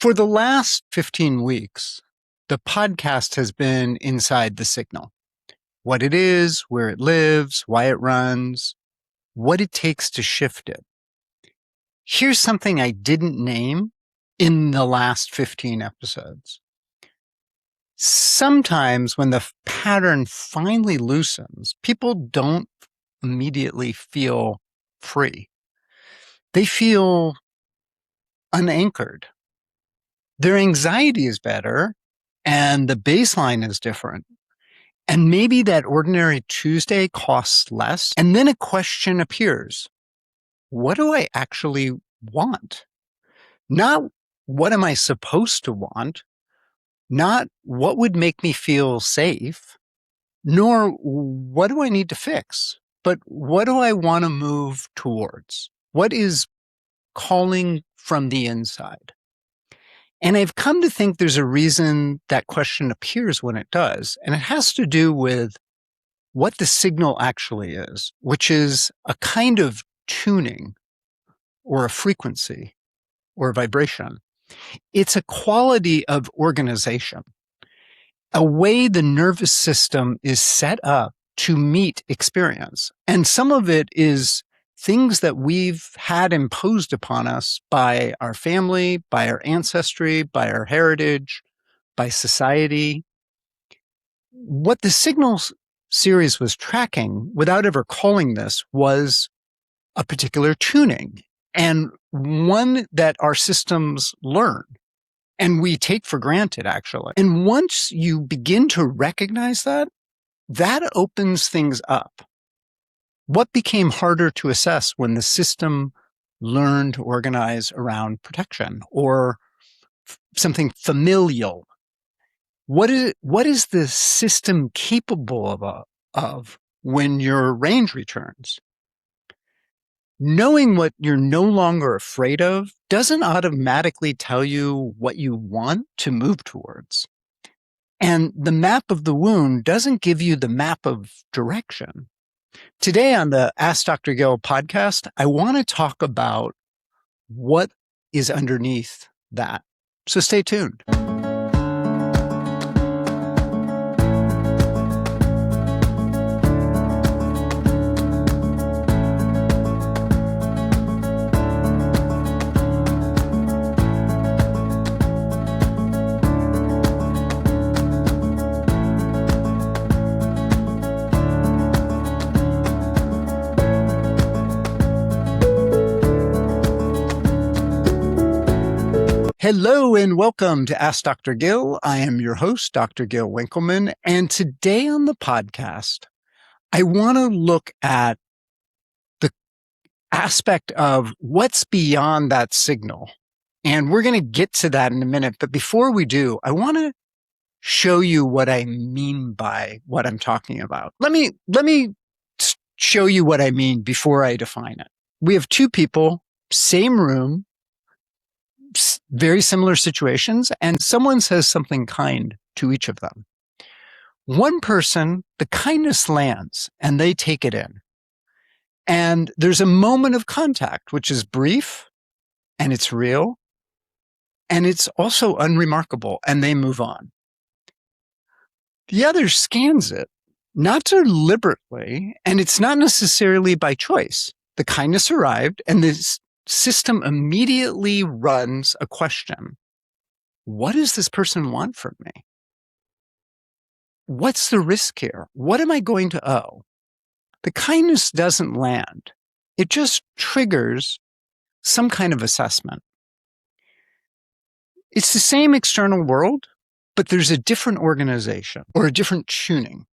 For the last 15 weeks, the podcast has been inside the signal. What it is, where it lives, why it runs, what it takes to shift it. Here's something I didn't name in the last 15 episodes. Sometimes when the pattern finally loosens, people don't immediately feel free. They feel unanchored. Their anxiety is better and the baseline is different. And maybe that ordinary Tuesday costs less. And then a question appears. What do I actually want? Not what am I supposed to want? Not what would make me feel safe, nor what do I need to fix, but what do I want to move towards? What is calling from the inside? And I've come to think there's a reason that question appears when it does, and it has to do with what the signal actually is, which is a kind of tuning or a frequency or a vibration. It's a quality of organization, a way the nervous system is set up to meet experience. And some of it is things that we've had imposed upon us by our family, by our ancestry, by our heritage, by society. What the signals series was tracking, without ever calling this, was a particular tuning, and one that our systems learn and we take for granted, actually. And once you begin to recognize that, that opens things up. What became harder to assess when the system learned to organize around protection or something familial? What is the system capable of when your range returns? Knowing what you're no longer afraid of doesn't automatically tell you what you want to move towards. And the map of the wound doesn't give you the map of direction. Today on the AskDrGil podcast, I want to talk about what is underneath that. So stay tuned. Hello and welcome to Ask Dr. Gil. I am your host, Dr. Gil Winkleman. And today on the podcast, I want to look at the aspect of what's beyond that signal. And we're going to get to that in a minute. But before we do, I want to show you what I mean by what I'm talking about. Let me show you what I mean before I define it. We have two people, same room, very similar situations, and someone says something kind to each of them. One person, the kindness lands and they take it in. And there's a moment of contact, which is brief and it's real and it's also unremarkable, and they move on. The other scans it, not deliberately, and it's not necessarily by choice. The kindness arrived and this system immediately runs a question. What does this person want from me? What's the risk here? What am I going to owe? The kindness doesn't land. It just triggers some kind of assessment. It's the same external world, but there's a different organization or a different tuning.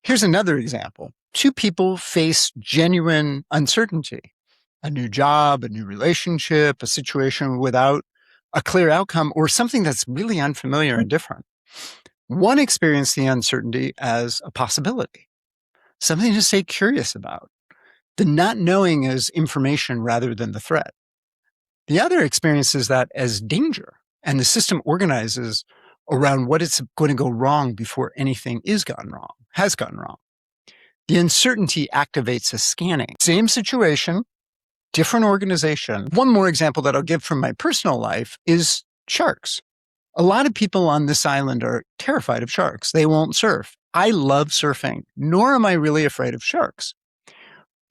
Here's another example. Two people face genuine uncertainty. A new job, a new relationship, a situation without a clear outcome, or something that's really unfamiliar and different. One experienced the uncertainty as a possibility, something to stay curious about. The not knowing is information rather than the threat. The other experiences that as danger, and the system organizes around what is going to go wrong before anything has gone wrong. The uncertainty activates a scanning. Same situation, different organization. One more example that I'll give from my personal life is sharks. A lot of people on this island are terrified of sharks. They won't surf. I love surfing, nor am I really afraid of sharks.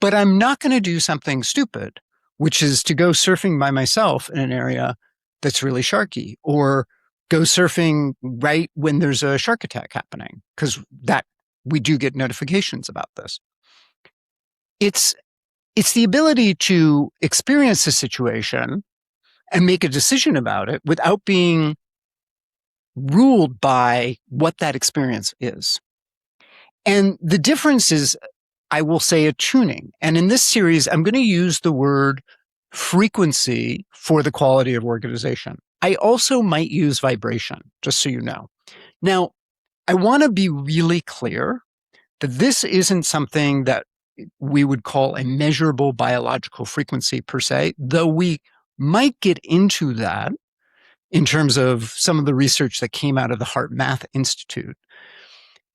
But I'm not going to do something stupid, which is to go surfing by myself in an area that's really sharky, or go surfing right when there's a shark attack happening, because that we do get notifications about this. It's the ability to experience a situation and make a decision about it without being ruled by what that experience is. And the difference is, I will say, a tuning. And in this series, I'm going to use the word frequency for the quality of organization. I also might use vibration, just so you know. Now, I want to be really clear that this isn't something that we would call a measurable biological frequency per se, though we might get into that in terms of some of the research that came out of the Heart Math Institute.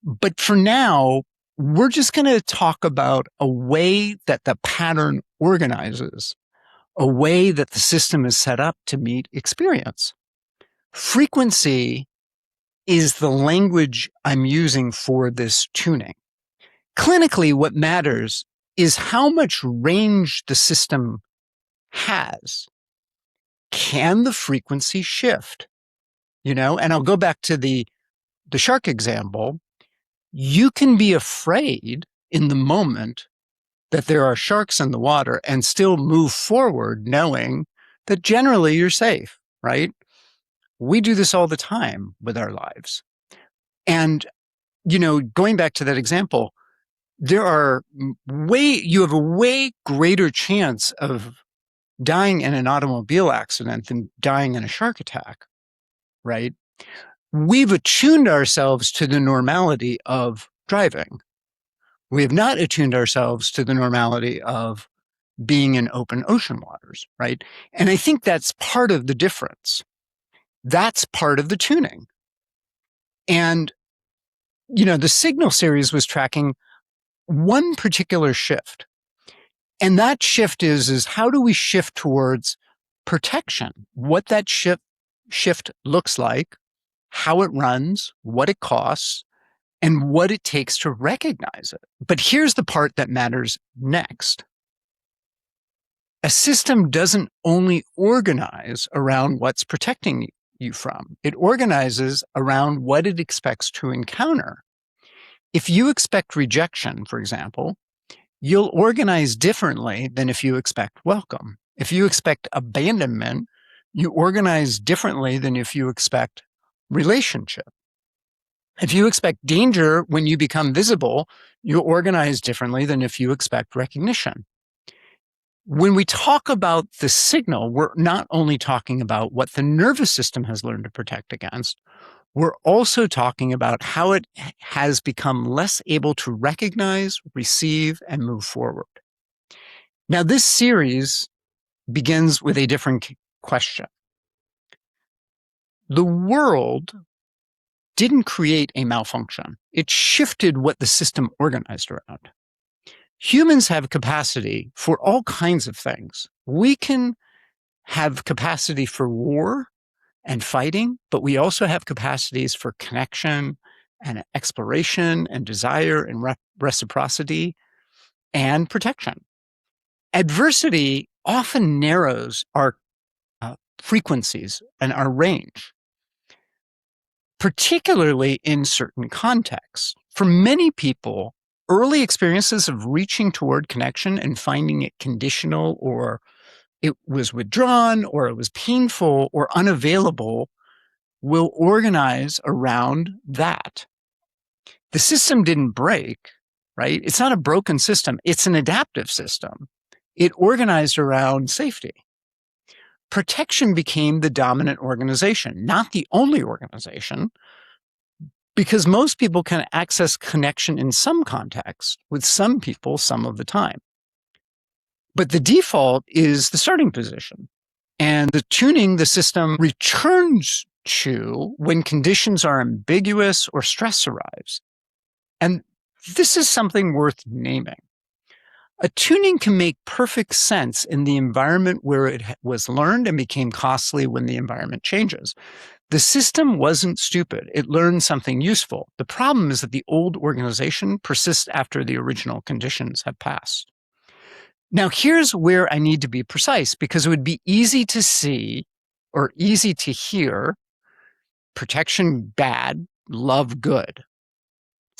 But for now, we're just going to talk about a way that the pattern organizes, a way that the system is set up to meet experience. Frequency is the language I'm using for this tuning. Clinically, what matters is how much range the system has. Can the frequency shift? And I'll go back to the shark example. You can be afraid in the moment that there are sharks in the water and still move forward knowing that generally you're safe, right? We do this all the time with our lives. And, going back to that example, you have a way greater chance of dying in an automobile accident than dying in a shark attack, right? We've attuned ourselves to the normality of driving. We have not attuned ourselves to the normality of being in open ocean waters, right? And I think that's part of the difference. That's part of the tuning. And, the signal series was tracking one particular shift. And that shift is how do we shift towards protection? What that shift looks like, how it runs, what it costs, and what it takes to recognize it. But here's the part that matters next. A system doesn't only organize around what's protecting you from. It organizes around what it expects to encounter. If you expect rejection, for example, you'll organize differently than if you expect welcome. If you expect abandonment, you organize differently than if you expect relationship. If you expect danger when you become visible, you organize differently than if you expect recognition. When we talk about the signal, we're not only talking about what the nervous system has learned to protect against, we're also talking about how it has become less able to recognize, receive, and move forward. Now, this series begins with a different question. The world didn't create a malfunction. It shifted what the system organized around. Humans have capacity for all kinds of things. We can have capacity for war and fighting, but we also have capacities for connection and exploration and desire and reciprocity and protection. Adversity often narrows our frequencies and our range, particularly in certain contexts. For many people, early experiences of reaching toward connection and finding it conditional, or it was withdrawn, or it was painful or unavailable, will organize around that. The system didn't break, right? It's not a broken system. It's an adaptive system. It organized around safety. Protection became the dominant organization, not the only organization, because most people can access connection in some context with some people some of the time. But the default is the starting position. And the tuning the system returns to when conditions are ambiguous or stress arrives. And this is something worth naming. Attuning can make perfect sense in the environment where it was learned and became costly when the environment changes. The system wasn't stupid. It learned something useful. The problem is that the old organization persists after the original conditions have passed. Now, here's where I need to be precise, because it would be easy to see or easy to hear protection bad, love good.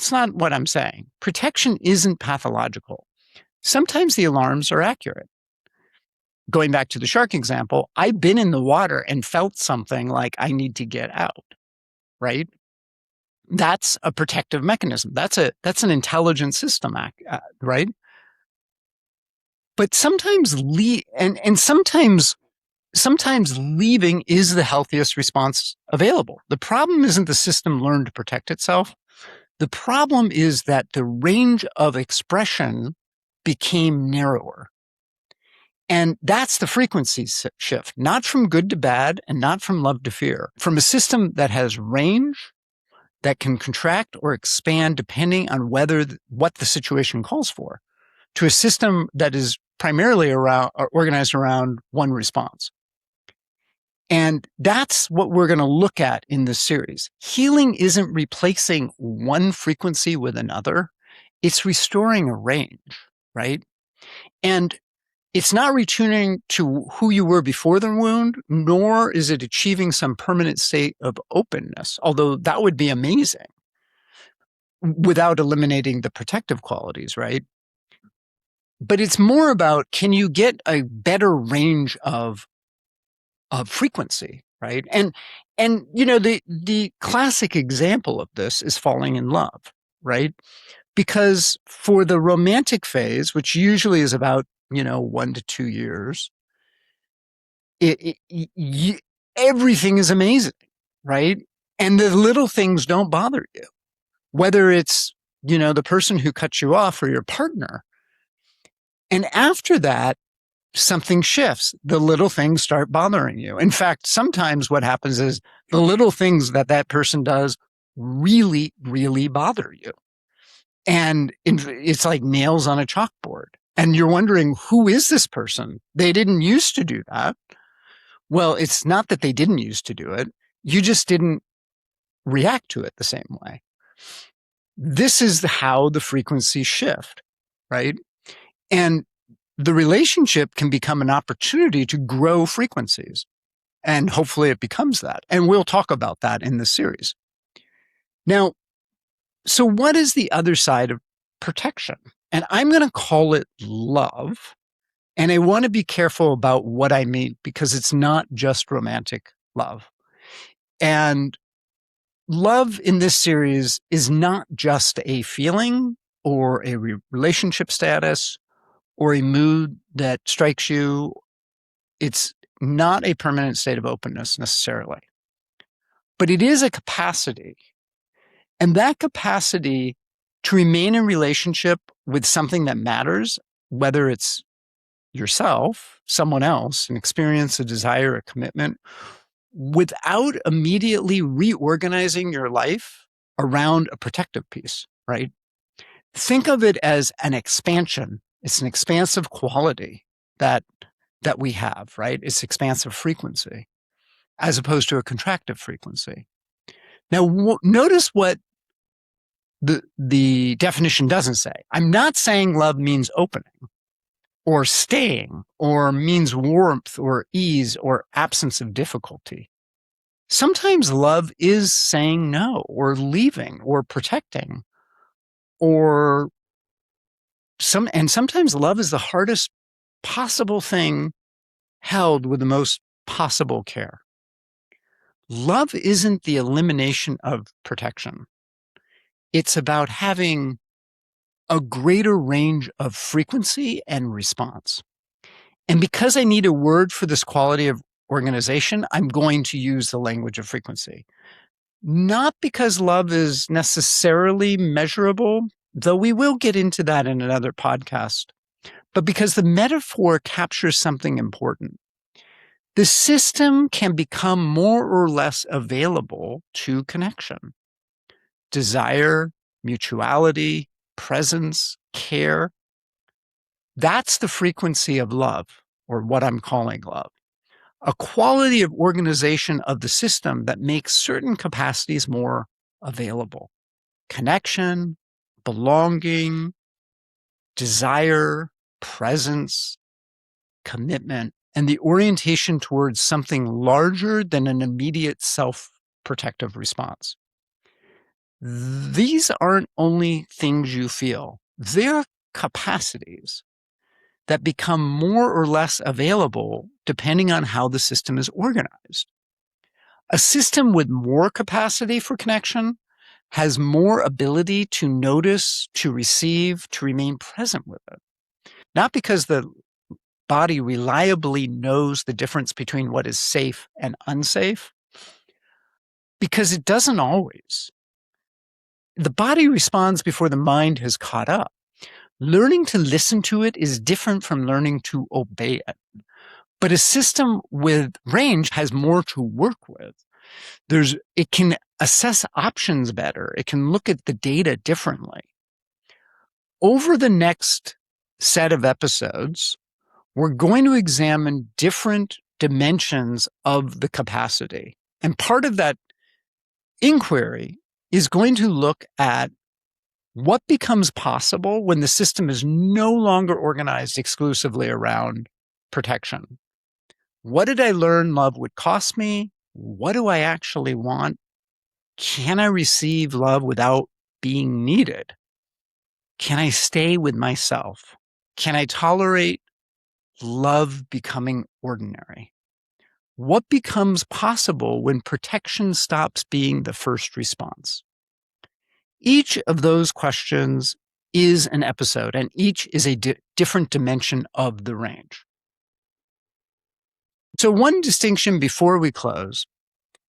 It's not what I'm saying. Protection isn't pathological. Sometimes the alarms are accurate. Going back to the shark example, I've been in the water and felt something like I need to get out, right? That's a protective mechanism. That's an intelligent system, right? But sometimes sometimes leaving is the healthiest response available. The problem isn't the system learned to protect itself. The problem is that the range of expression became narrower. And that's the frequency shift, not from good to bad and not from love to fear. From a system that has range, that can contract or expand depending on what the situation calls for, to a system that is primarily organized around one response. And that's what we're going to look at in this series. Healing isn't replacing one frequency with another. It's restoring a range, right? And it's not returning to who you were before the wound, nor is it achieving some permanent state of openness, although that would be amazing without eliminating the protective qualities, right? But it's more about, can you get a better range of frequency, right? And the classic example of this is falling in love, right? Because for the romantic phase, which usually is about 1 to 2 years, everything is amazing, right? And the little things don't bother you, whether it's the person who cuts you off or your partner. And after that, something shifts. The little things start bothering you. In fact, sometimes what happens is the little things that person does really, really bother you. And it's like nails on a chalkboard. And you're wondering, who is this person? They didn't used to do that. Well, it's not that they didn't used to do it. You just didn't react to it the same way. This is how the frequencies shift, right? And the relationship can become an opportunity to grow frequencies. And hopefully it becomes that. And we'll talk about that in this series. Now, so what is the other side of protection? And I'm going to call it love. And I want to be careful about what I mean, because it's not just romantic love. And love in this series is not just a feeling or a relationship status or a mood that strikes you. It's not a permanent state of openness necessarily, but it is a capacity. And that capacity to remain in relationship with something that matters, whether it's yourself, someone else, an experience, a desire, a commitment, without immediately reorganizing your life around a protective piece, right? Think of it as an expansion. It's an expansive quality that we have, right? It's expansive frequency as opposed to a contractive frequency. Now, notice what the definition doesn't say. I'm not saying love means opening or staying or means warmth or ease or absence of difficulty. Sometimes love is saying no or leaving or protecting and sometimes love is the hardest possible thing held with the most possible care. Love isn't the elimination of protection. It's about having a greater range of frequency and response. And because I need a word for this quality of organization, I'm going to use the language of frequency. Not because love is necessarily measurable, though we will get into that in another podcast, but because the metaphor captures something important. The system can become more or less available to connection. Desire, mutuality, presence, care. That's the frequency of love, or what I'm calling love. A quality of organization of the system that makes certain capacities more available. Connection, belonging, desire, presence, commitment, and the orientation towards something larger than an immediate self-protective response. These aren't only things you feel, they're capacities that become more or less available depending on how the system is organized. A system with more capacity for connection has more ability to notice, to receive, to remain present with it. Not because the body reliably knows the difference between what is safe and unsafe, because it doesn't always. The body responds before the mind has caught up. Learning to listen to it is different from learning to obey it. But a system with range has more to work with. It can assess options better. It can look at the data differently. Over the next set of episodes, we're going to examine different dimensions of the capacity. And part of that inquiry is going to look at what becomes possible when the system is no longer organized exclusively around protection. What did I learn love would cost me? What do I actually want? Can I receive love without being needed? Can I stay with myself? Can I tolerate love becoming ordinary? What becomes possible when protection stops being the first response? Each of those questions is an episode, and each is a different dimension of the range. So one distinction before we close,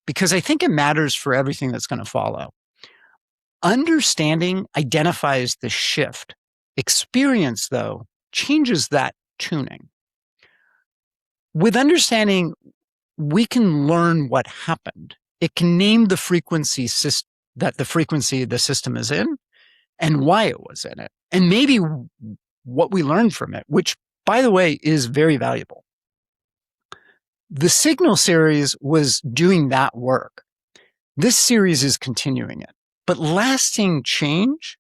because I think it matters for everything that's going to follow. Understanding identifies the shift. Experience, though, changes that tuning. With understanding, we can learn what happened. It can name the frequency that the frequency the system is in and why it was in it, and maybe what we learned from it, which, by the way, is very valuable. The Signal series was doing that work. This series is continuing it. But lasting change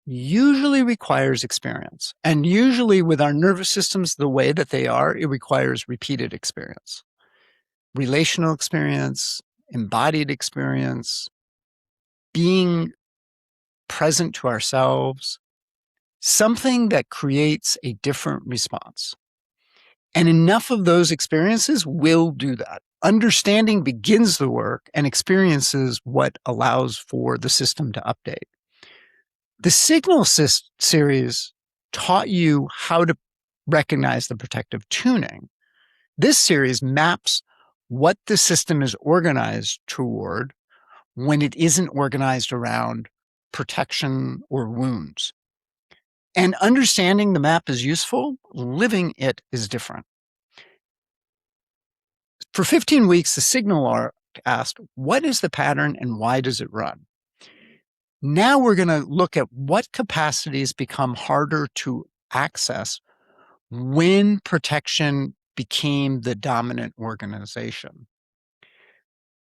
usually requires experience. And usually with our nervous systems the way that they are, it requires repeated experience. Relational experience, embodied experience, being present to ourselves, something that creates a different response. And enough of those experiences will do that. Understanding begins the work, and experience is what allows for the system to update. The Signal series taught you how to recognize the protective tuning. This series maps what the system is organized toward when it isn't organized around protection or wounds. And understanding the map is useful, living it is different. For 15 weeks, the Signal arc asked, what is the pattern and why does it run? Now we're going to look at what capacities become harder to access when protection became the dominant organization.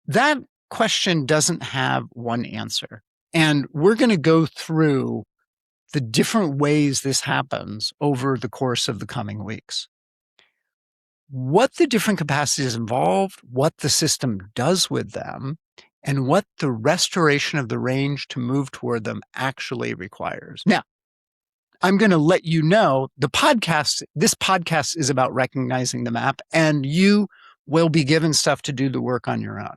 That question doesn't have one answer. And we're going to go through the different ways this happens over the course of the coming weeks. What the different capacities involved, what the system does with them, and what the restoration of the range to move toward them actually requires. Now, I'm going to let you know this podcast is about recognizing the map, and you will be given stuff to do the work on your own.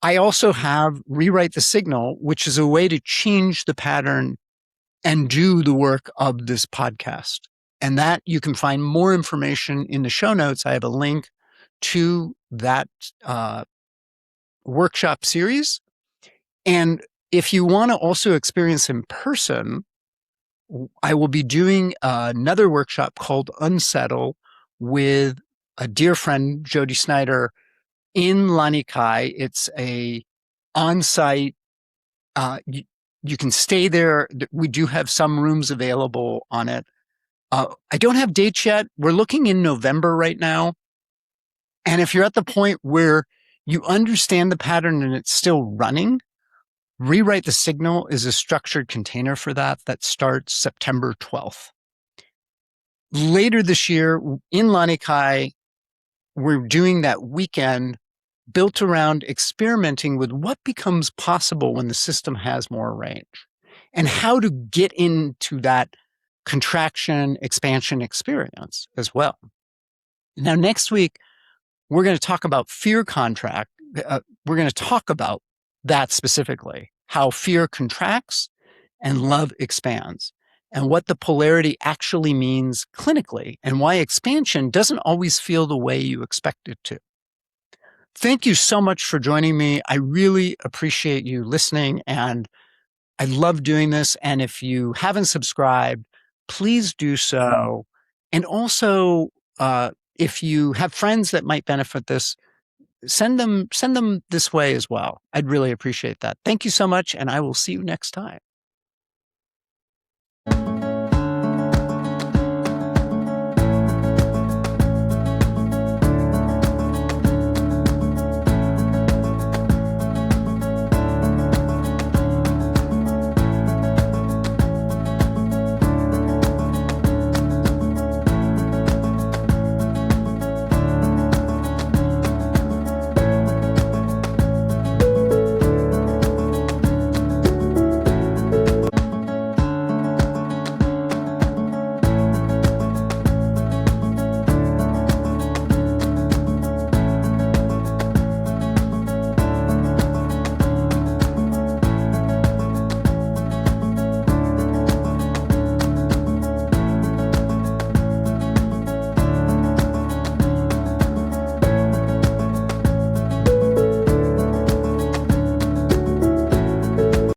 I also have Rewrite the Signal, which is a way to change the pattern and do the work of this podcast. And that you can find more information in the show notes. I have a link to that workshop series. And if you want to also experience in person, I will be doing another workshop called Unsettle with a dear friend, Jody Snyder, in Lanikai. It's a on-site, you can stay there. We do have some rooms available on it. I don't have dates yet. We're looking in November right now. And if you're at the point where you understand the pattern and it's still running, Rewrite the Signal is a structured container for that starts September 12th. Later this year in Lanikai, we're doing that weekend built around experimenting with what becomes possible when the system has more range and how to get into that contraction, expansion experience as well. Now, next week, we're going to talk about fear contract. We're going to talk about that specifically, how fear contracts and love expands, and what the polarity actually means clinically, and why expansion doesn't always feel the way you expect it to. Thank you so much for joining me. I really appreciate you listening, and I love doing this. And if you haven't subscribed, please do so. And also, if you have friends that might benefit this, send them this way as well. I'd really appreciate that. Thank you so much, and I will see you next time.